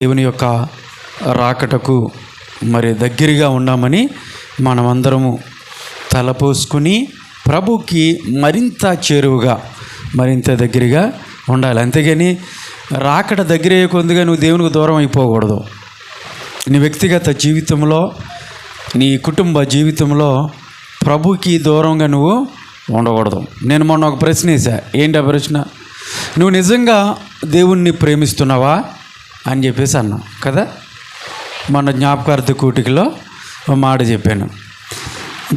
దేవుని యొక్క రాకటకు మరి దగ్గరగా ఉన్నామని మనమందరము తలపోసుకుని ప్రభుకి మరింత చేరువుగా మరింత దగ్గరగా ఉండాలి. అంతేగాని రాకట దగ్గర కొందిగా నువ్వు దేవునికి దూరం అయిపోకూడదు. నీ వ్యక్తిగత జీవితంలో, నీ కుటుంబ జీవితంలో ప్రభుకి దూరంగా నువ్వు ఉండకూడదు. నేను మొన్న ఒక ప్రశ్న వేసా. ఏంటి ఆ ప్రశ్న? నువ్వు నిజంగా దేవుణ్ణి ప్రేమిస్తున్నావా అని చెప్పేసి అన్నాం కదా. మన జ్ఞాపకార్థ కూటికలో ఒక మాట చెప్పాను.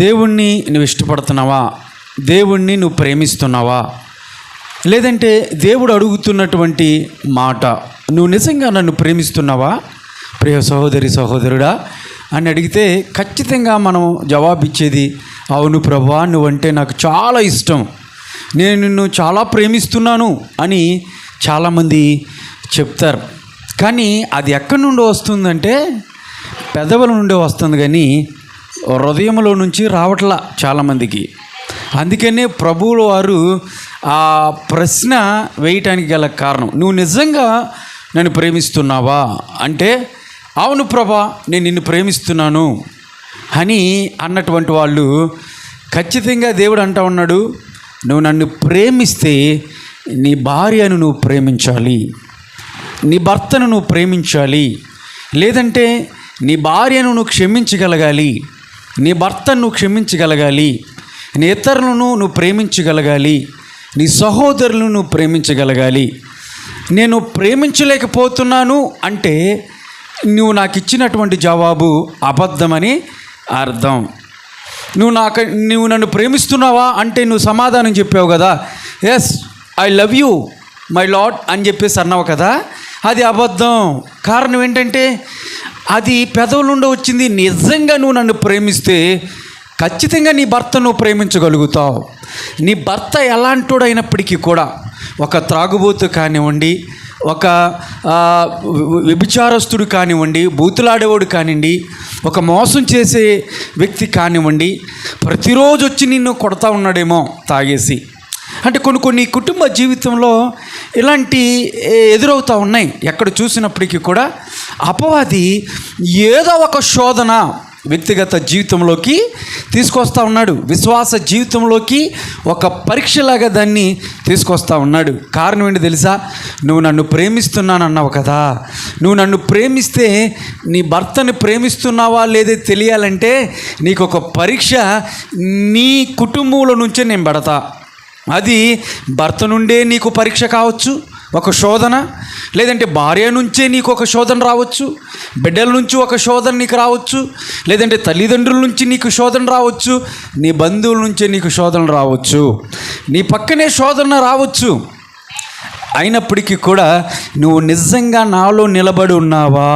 దేవుణ్ణి నువ్వు ఇష్టపడుతున్నావా? దేవుణ్ణి నువ్వు ప్రేమిస్తున్నావా? లేదంటే దేవుడు అడుగుతున్నటువంటి మాట, నువ్వు నిజంగా నన్ను ప్రేమిస్తున్నావా ప్రియ సహోదరి సహోదరుడా అని అడిగితే ఖచ్చితంగా మనం జవాబిచ్చేది అవును ప్రభువా, నువ్వంటే నాకు చాలా ఇష్టం, నేను నిన్ను చాలా ప్రేమిస్తున్నాను అని చాలామంది చెప్తారు. కానీ అది ఎక్కడి నుండి వస్తుందంటే పెదవుల నుండి వస్తుంది, కానీ హృదయంలో నుంచి రావట్లా చాలామందికి. అందుకనే ప్రభువుల వారు ఆ ప్రశ్న వేయటానికి గల కారణం, నువ్వు నిజంగా నన్ను ప్రేమిస్తున్నావా అంటే అవును ప్రభా నేను నిన్ను ప్రేమిస్తున్నాను అని అన్నటువంటి వాళ్ళు ఖచ్చితంగా దేవుడు అంటా ఉన్నాడు, నువ్వు నన్ను ప్రేమిస్తే నీ భార్యను నువ్వు ప్రేమించాలి, నీ భర్తను నువ్వు ప్రేమించాలి, లేదంటే నీ భార్యను నువ్వు క్షమించగలగాలి, నీ భర్తను నువ్వు క్షమించగలగాలి, నీ ఇతరులను నువ్వు ప్రేమించగలగాలి, నీ సహోదరులను నువ్వు ప్రేమించగలగాలి. నేను ప్రేమించలేకపోతున్నాను అంటే నువ్వు నాకు ఇచ్చినటువంటి జవాబు అబద్ధమని అర్థం. నువ్వు నన్ను ప్రేమిస్తున్నావా అంటే నువ్వు సమాధానం చెప్పావు కదా, yes I love you my lord అని చెప్పేసి అన్నావు కదా, అది అబద్ధం. కారణం ఏంటంటే అది పెదవుల నుండి వచ్చింది. నిజంగా నువ్వు నన్ను ప్రేమిస్తే ఖచ్చితంగా నీ భర్త నువ్వు ప్రేమించగలుగుతావు. నీ భర్త ఎలాంటోడైనప్పటికీ కూడా, ఒక త్రాగుబోతు కానివ్వండి, ఒక వ్యభిచారస్తుడు కానివ్వండి, బూతులాడేవాడు కానివ్వండి, ఒక మోసం చేసే వ్యక్తి కానివ్వండి, ప్రతిరోజు వచ్చి నిన్ను కొడతా ఉన్నాడేమో తాగేసి. అంటే కొన్ని కుటుంబ జీవితంలో ఇలాంటి ఎదురవుతూ ఉన్నాయి. ఎక్కడ చూసినప్పటికీ కూడా అపవాది ఏదో ఒక శోధన వ్యక్తిగత జీవితంలోకి తీసుకొస్తూ ఉన్నాడు, విశ్వాస జీవితంలోకి ఒక పరీక్షలాగా దాన్ని తీసుకొస్తూ ఉన్నాడు. కారణం ఏంటి తెలుసా? నువ్వు నన్ను ప్రేమిస్తున్నానన్నావు కదా, నువ్వు నన్ను ప్రేమిస్తే నీ భర్తని ప్రేమిస్తున్నావా లేదే తెలియాలంటే నీకు ఒక పరీక్ష నీ కుటుంబంలో నుంచే నేను పెడతా. అది భర్త నుండే నీకు పరీక్ష కావచ్చు, ఒక శోధన, లేదంటే భార్య నుంచే నీకు ఒక శోధన రావచ్చు, బిడ్డల నుంచి ఒక శోధన నీకు రావచ్చు, లేదంటే తల్లిదండ్రుల నుంచి నీకు శోధన రావచ్చు, నీ బంధువుల నుంచే నీకు శోధన రావచ్చు, నీ పక్కనే శోధన రావచ్చు. అయినప్పటికీ కూడా నువ్వు నిజంగా నాలో నిలబడి ఉన్నావా,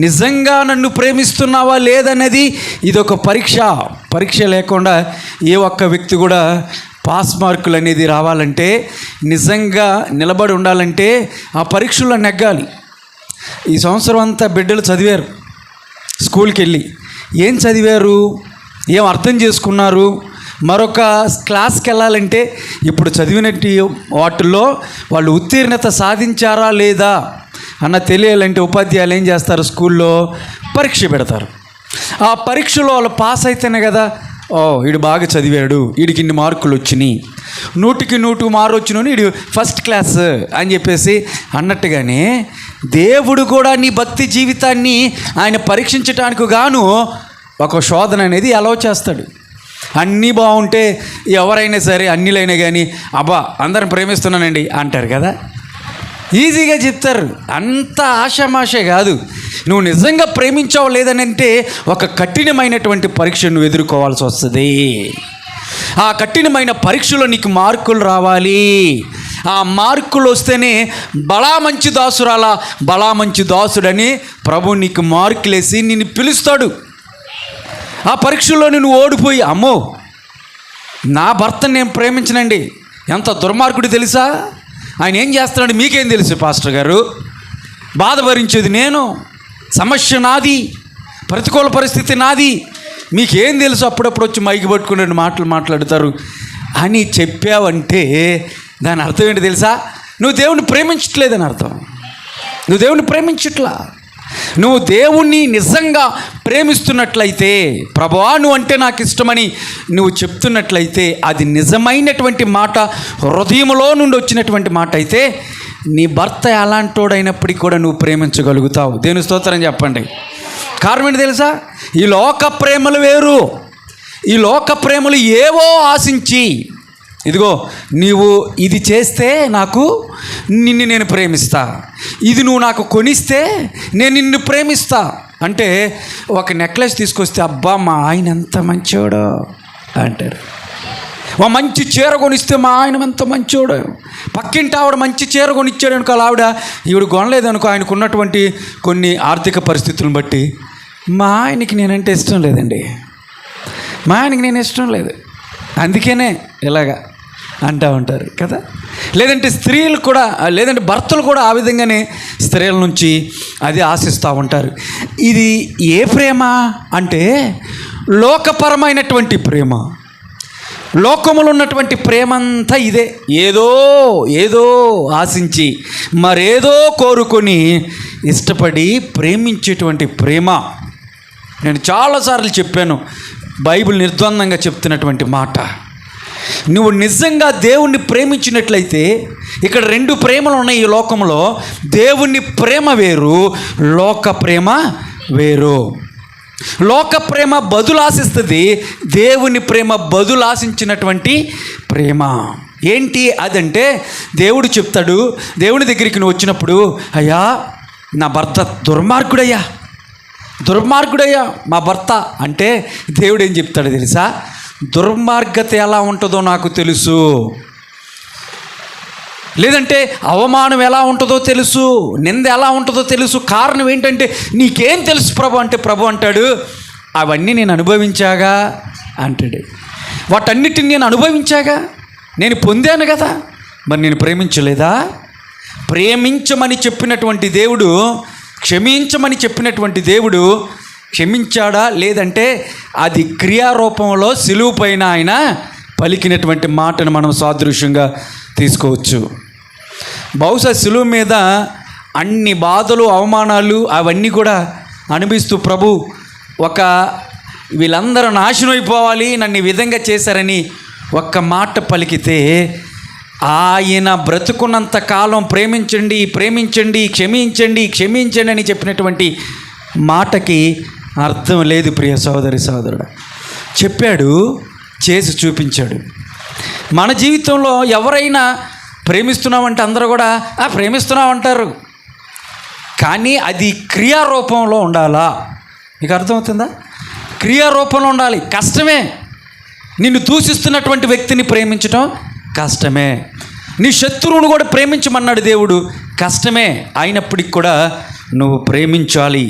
నిజంగా నన్ను ప్రేమిస్తున్నావా లేదనేది ఇదొక పరీక్ష. పరీక్ష లేకుండా ఏ ఒక్క వ్యక్తి కూడా పాస్ మార్కులు అనేది రావాలంటే, నిజంగా నిలబడి ఉండాలంటే ఆ పరీక్షల్లో నెగ్గాలి. ఈ సంవత్సరం అంతా బిడ్డలు చదివారు, స్కూల్కి వెళ్ళి ఏం చదివారు, ఏం అర్థం చేసుకున్నారు, మరొక క్లాస్కి వెళ్ళాలంటే ఇప్పుడు చదివినట్టు వాటిల్లో వాళ్ళు ఉత్తీర్ణత సాధించారా లేదా అన్న తెలియాలంటే ఉపాధ్యాయులు ఏం చేస్తారు, స్కూల్లో పరీక్ష పెడతారు. ఆ పరీక్షలో వాళ్ళు పాస్ అయితేనే కదా, వీడు బాగా చదివాడు, వీడికి ఇన్ని మార్కులు వచ్చినాయి, 100కి 100 మార్కులు వచ్చినాయి, వీడు ఫస్ట్ క్లాస్ అని చెప్పేసి అన్నట్టుగానే దేవుడు కూడా నీ భక్తి జీవితాన్ని ఆయన పరీక్షించటానికి గాను ఒక శోధన అనేది అలౌ చేస్తాడు. అన్నీ బాగుంటే ఎవరైనా సరే అన్నిలైనా కానీ అబ్బా అందరం ప్రేమిస్తున్నానండి అంటారు కదా, ఈజీగా చెప్తారు. అంత ఆషామాషే కాదు. నువ్వు నిజంగా ప్రేమించావు లేదనంటే ఒక కఠినమైనటువంటి పరీక్ష నువ్వు ఎదుర్కోవాల్సి వస్తుంది. ఆ కఠినమైన పరీక్షలో నీకు మార్కులు రావాలి. ఆ మార్కులు వస్తేనే బలా మంచి దాసురాలా, బలా మంచి దాసుడని ప్రభు నీకు మార్కులు వేసి నిన్ను పిలుస్తాడు. ఆ పరీక్షలో నువ్వు ఓడిపోయి అమ్మో నా భర్తను నేను ప్రేమించనండి, ఎంత దుర్మార్గుడు తెలుసా, ఆయన ఏం చేస్తున్నాడు మీకేం తెలుసు పాస్టర్ గారు, బాధ భరించేది నేను, సమస్య నాది, ప్రతికూల పరిస్థితి నాది, మీకేం తెలుసు, అప్పుడప్పుడు వచ్చి మైకి పట్టుకునే మాటలు మాట్లాడతారు అని చెప్పావంటే దాని అర్థం ఏంటి తెలుసా? నువ్వు దేవుని ప్రేమించట్లేదని అర్థం. నువ్వు దేవుణ్ణి ప్రేమించట్లా. నువ్వు దేవుణ్ణి నిజంగా ప్రేమిస్తున్నట్లయితే, ప్రభువా నువ్వు అంటే నాకు ఇష్టమని నువ్వు చెప్తున్నట్లయితే, అది నిజమైనటువంటి మాట, హృదయంలో నుండి వచ్చినటువంటి మాట అయితే, నీ భర్త ఎలాంటోడైనప్పటికీ కూడా నువ్వు ప్రేమించగలుగుతావు. దేవుని స్తోత్రం చెప్పండి. కారణం ఏంటి తెలుసా? ఈ లోక ప్రేమలు వేరు. ఈ లోక ప్రేమలు ఏవో ఆశించి, ఇదిగో నీవు ఇది చేస్తే నాకు నిన్ను నేను ప్రేమిస్తా, ఇది నువ్వు నాకు కొనిస్తే నేను నిన్ను ప్రేమిస్తా అంటే, ఒక నెక్లెస్ తీసుకొస్తే అబ్బా మా ఆయన ఎంత మంచోడో అంటారు. మా మంచి చీర కొనిస్తే మా ఆయన ఎంత మంచోడు. పక్కింటి ఆవిడ మంచి చీర కొనిచ్చాడు అనుకో, ఆవిడ ఈవిడ కొనలేదనుకో, ఆయనకు ఉన్నటువంటి కొన్ని ఆర్థిక పరిస్థితులను బట్టి, మా ఆయనకి నేనంటే ఇష్టం లేదండి, మా ఆయనకి నేను ఇష్టం లేదు, అందుకనే ఇలాగా అంటూ ఉంటారు కదా. లేదంటే స్త్రీలు కూడా, లేదంటే భర్తలు కూడా ఆ విధంగానే స్త్రీల నుంచి అది ఆశిస్తూ ఉంటారు. ఇది ఏ ప్రేమ అంటే లోకపరమైనటువంటి ప్రేమ. లోకములో ఉన్నటువంటి ప్రేమ అంతా ఇదే. ఏదో ఏదో ఆశించి మరేదో కోరుకొని ఇష్టపడి ప్రేమించేటువంటి ప్రేమ. నేను చాలాసార్లు చెప్పాను, బైబిల్ నిర్ద్వందంగా చెప్తున్నటువంటి మాట. నువ్వు నిజంగా దేవుణ్ణి ప్రేమించినట్లయితే, ఇక్కడ రెండు ప్రేమలు ఉన్నాయి ఈ లోకంలో. దేవుని ప్రేమ వేరు, లోక ప్రేమ వేరు. లోక ప్రేమ బదులు ఆశిస్తుంది, దేవుని ప్రేమ బదులు ఆశించినటువంటి ప్రేమ. ఏంటి అదంటే, దేవుడు చెప్తాడు, దేవుని దగ్గరికి నువ్వు వచ్చినప్పుడు, అయ్యా నా భర్త దుర్మార్గుడయ్యా మా భర్త అంటే, దేవుడు ఏం చెప్తాడు తెలుసా? దుర్మార్గత ఎలా ఉంటుందో నాకు తెలుసు, లేదంటే అవమానం ఎలా ఉంటుందో తెలుసు, నింద ఎలా ఉంటుందో తెలుసు. కారణం ఏంటంటే, నీకేం తెలుసు ప్రభు అంటే, ప్రభు అంటాడు అవన్నీ నేను అనుభవించాగా అంటాడు. వాటన్నిటిని నేను అనుభవించాగా, నేను పొందాను కదా, మరి నేను ప్రేమించలేదా? ప్రేమించమని చెప్పినటువంటి దేవుడు, క్షమించమని చెప్పినటువంటి దేవుడు క్షమించాడా? లేదంటే అది క్రియారూపంలో సిలువ పైన ఆయన పలికినటువంటి మాటను మనం సాదృశ్యంగా తీసుకోవచ్చు. బహుశా సిలువ మీద అన్ని బాధలు, అవమానాలు అవన్నీ కూడా అనుభవిస్తూ ప్రభు వీళ్ళందరూ నాశనం అయిపోవాలి, నన్ను ఈ విధంగా చేశారని ఒక్క మాట పలికితే, ఆయన బ్రతుకున్నంత కాలం ప్రేమించండి అని చెప్పినటువంటి మాటకి అర్థం లేదు ప్రియ సోదరి సోదరుడు. చెప్పాడు, చేసి చూపించాడు. మన జీవితంలో ఎవరైనా ప్రేమిస్తున్నామంటే అందరూ కూడా ప్రేమిస్తున్నామంటారు, కానీ అది క్రియారూపంలో ఉండాలా? మీకు అర్థమవుతుందా? క్రియారూపంలో ఉండాలి. కష్టమే. నిన్ను దూషిస్తున్నటువంటి వ్యక్తిని ప్రేమించడం కష్టమే. నీ శత్రువును కూడా ప్రేమించమన్నాడు దేవుడు, కష్టమే. అయినప్పటికి కూడా నువ్వు ప్రేమించాలి.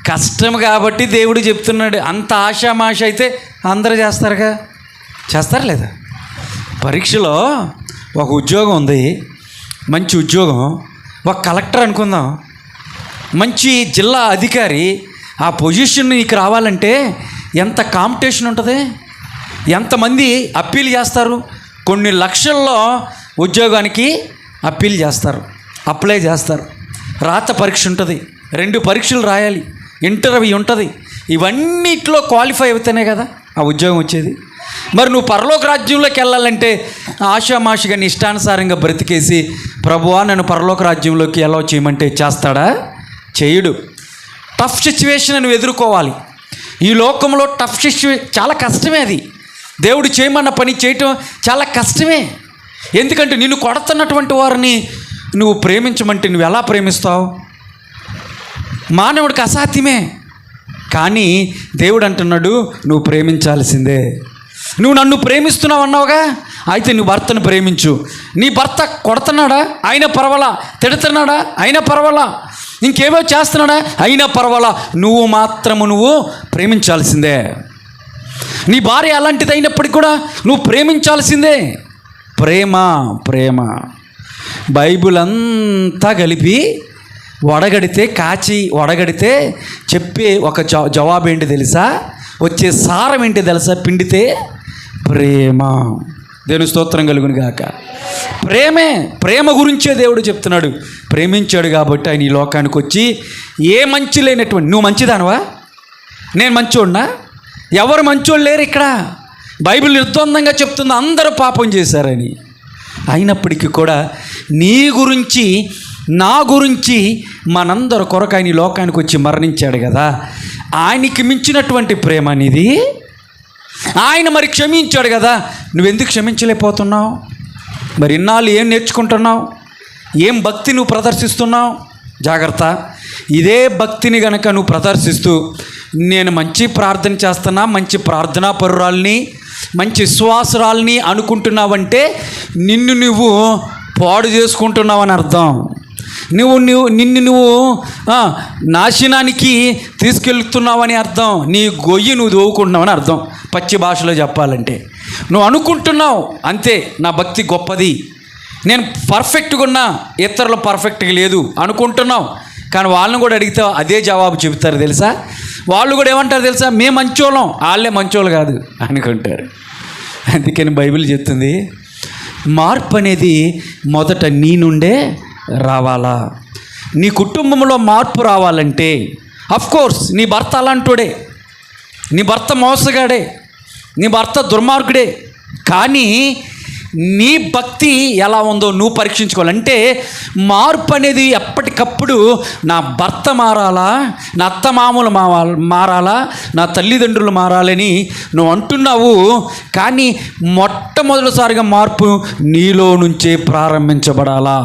కష్టం కాబట్టి దేవుడు చెప్తున్నాడు. అంత ఆశామాష అయితే అందరూ చేస్తారు లేదా? పరీక్షలో ఒక ఉద్యోగం ఉంది, మంచి ఉద్యోగం, ఒక కలెక్టర్ అనుకుందాం, మంచి జిల్లా అధికారి. ఆ పొజిషన్ నీకు రావాలంటే ఎంత కాంపిటీషన్ ఉంటుంది, ఎంతమంది అప్పీల్ చేస్తారు. కొన్ని లక్షల్లో ఉద్యోగానికి అప్పీల్ చేస్తారు, అప్లై చేస్తారు. రాత పరీక్ష ఉంటుంది, 2 పరీక్షలు రాయాలి, ఇంటర్వ్యూ ఉంటుంది. ఇవన్నిట్లో క్వాలిఫై అవుతానే కదా ఆ ఉద్యోగం వచ్చేది. మరి నువ్వు పరలోక రాజ్యంలోకి వెళ్ళాలంటే ఆషామాషిగా నీ ఇష్టానుసారంగా బ్రతికేసి, ప్రభువా నన్ను పరలోక రాజ్యంలోకి ఎలా చేయమంటే చేస్తాడా? చేయడు. టఫ్ సిచ్యువేషన్ నువ్వు ఎదుర్కోవాలి. ఈ లోకంలో టఫ్ సిచ్యువేషన్ చాలా కష్టమే. అది దేవుడు చేయమన్న పని చేయటం చాలా కష్టమే. ఎందుకంటే నిన్ను కొడుతున్నటువంటి వారిని నువ్వు ప్రేమించమంటే నువ్వు ఎలా ప్రేమిస్తావు? మానవుడికి అసాధ్యమే. కానీ దేవుడు అంటున్నాడు, నువ్వు ప్రేమించాల్సిందే. నువ్వు నన్ను ప్రేమిస్తున్నావు అన్నావుగా, అయితే నువ్వు భర్తను ప్రేమించు. నీ భర్త కొడుతున్నాడా? అయినా పర్వాలా. తిడుతున్నాడా? అయినా పర్వాలా. ఇంకేమో చేస్తున్నాడా? అయినా పర్వాలా. నువ్వు ప్రేమించాల్సిందే. నీ భార్య అలాంటిది అయినప్పటికీ కూడా నువ్వు ప్రేమించాల్సిందే. ప్రేమ బైబిల్ అంతా కలిపి వడగడితే చెప్పే ఒక జవాబు ఏంటి తెలుసా? వచ్చే సారం ఏంటి తెలుసా? పిండితే ప్రేమ. దేవుని స్తోత్రం కలుగును గాక. ప్రేమ గురించే దేవుడు చెప్తున్నాడు. ప్రేమించాడు కాబట్టి ఆయన ఈ లోకానికి వచ్చి ఏ మంచి లేనటువంటి, నువ్వు మంచిదానవా, నేను మంచోడినా? ఎవరు మంచోళ్ళు లేరు ఇక్కడ. బైబిల్ నిర్ద్వందంగా చెప్తుంది అందరూ పాపం చేశారని. అయినప్పటికీ కూడా నీ గురించి నా గురించి మనందరి కొరకు ఆయన ఈ లోకానికి వచ్చి మరణించాడు కదా. ఆయనకి మించినటువంటి ప్రేమ అనేది ఆయన మరి క్షమించాడు కదా. నువ్వెందుకు క్షమించలేకపోతున్నావు? మరి ఇన్నాళ్ళు ఏం నేర్చుకుంటున్నావు? ఏం భక్తి నువ్వు ప్రదర్శిస్తున్నావు? జాగ్రత్త. ఇదే భక్తిని గనక నువ్వు ప్రదర్శిస్తూ నేను మంచి ప్రార్థన చేస్తున్నా, మంచి ప్రార్థనా పరురాల్ని, మంచి విశ్వాసురాల్ని అనుకుంటున్నావంటే నిన్ను నువ్వు పాడు చేసుకుంటున్నావని అర్థం. నిన్ను నాశనానికి తీసుకెళ్తున్నావని అర్థం. నీ గొయ్యి నువ్వు దోవుకుంటున్నావని అర్థం. పచ్చి భాషలో చెప్పాలంటే నువ్వు అనుకుంటున్నావు అంతే, నా భక్తి గొప్పది, నేను పర్ఫెక్ట్గా ఉన్నా, ఇతరులు పర్ఫెక్ట్గా లేదు అనుకుంటున్నావు. కానీ వాళ్ళని కూడా అడిగితే అదే జవాబు చెబుతారు తెలుసా. వాళ్ళు కూడా ఏమంటారు తెలుసా, మేము మంచోళ్ళం, వాళ్ళే మంచోళ్ళు కాదు అనుకుంటారు. అందుకని బైబిల్ చెప్తుంది మార్పు అనేది మొదట నీ నుండే రావాలా. నీ కుటుంబంలో మార్పు రావాలంటే అఫ్కోర్స్ నీ భర్త అలాంటోడే, నీ భర్త మోసగాడే, నీ భర్త దుర్మార్గుడే. కానీ నీ భక్తి ఎలా ఉందో నువ్వు పరీక్షించుకోవాలంటే మార్పు అనేది ఎప్పటికప్పుడు నా భర్త మారాలా, నా అత్తమామలు మారాలా, నా తల్లిదండ్రులు మారాలని నువ్వు అంటున్నావు. కానీ మొట్టమొదటిసారిగా మార్పు నీలో నుంచే ప్రారంభించబడాలా.